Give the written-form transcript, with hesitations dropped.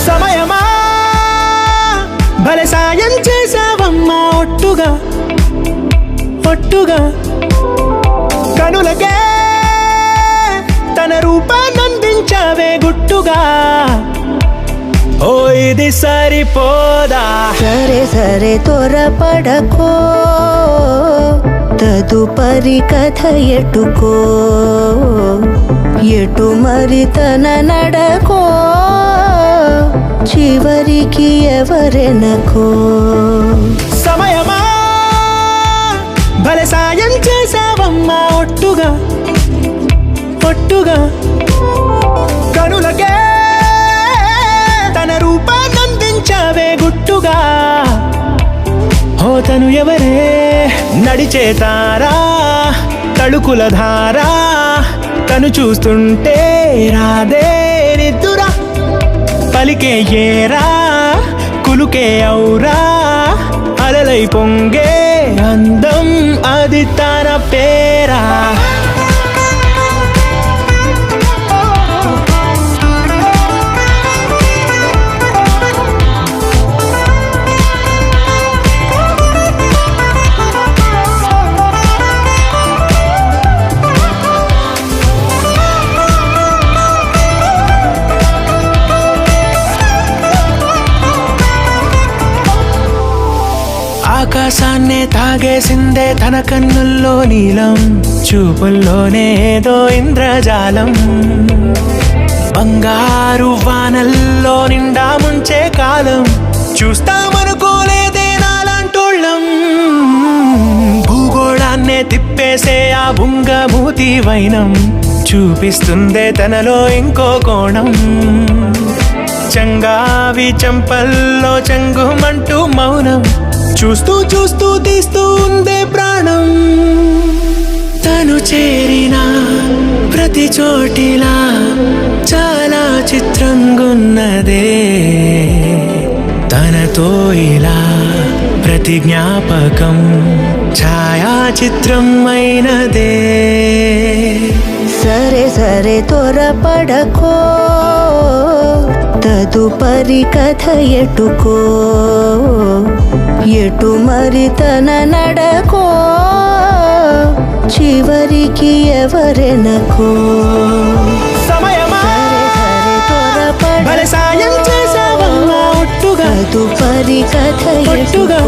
సమయమా భలే సాయం చేసావమ్మా ఒట్టుగా ఒట్టుగా కనులకే తన రూపాన్నందించావే గుట్టుగా ఓ ఇది సరిపోదా సరే సరే త్వరపడకో తదుపరి కథ ఎటుకో ఎటు మరి తన నడకో చివరికి ఎవరెనకో సమయమా భలే సాయం చేసావమ్మా ఒట్టుగా ఒట్టుగా కనులకే తన రూపాన్నందించావే గుట్టుగా ఓ తను ఎవరే నడిచే తారా తళుకుల ధారా తను చూస్తుంటే రాదే నిద్దురా పలికే ఏరా కులుకే ఔరా అలలై పొంగే అందం అది తన పేరా ఆకాశాన్నే తాగేసిందే తన కన్నుల్లో నీలం చూపుల్లోనే ఏదో ఇంద్రజాలం బంగారు వానల్లో నిండా ముంచే కాలం చూస్తామనుకోలేదే నాలాంటోళ్ళం భూగోళాన్నే తిప్పేసే ఆ బుంగమూతి వైనం చూపిస్తుందే తనలో ఇంకో కోణం చంగావి చంపల్లో చంగుమంటూ మౌనం చూస్తూ చూస్తూ తీస్తూ ఉందే ప్రాణం తను చేరిన ప్రతి చోటిలా చాలా చిత్రంగున్నదే తనతో ఇలా ప్రతి జ్ఞాపకం ఛాయాచిత్రం అయినదే సరే సరే త్వరపడకో తదుపరి కథ ఎటుకో ఎటు మరి తన నడకో చివరికి ఎవరెనకో సమయమా భలే సాయం చేసావమ్మా ఒట్టుగా తదుపరి కథ ఎటుకో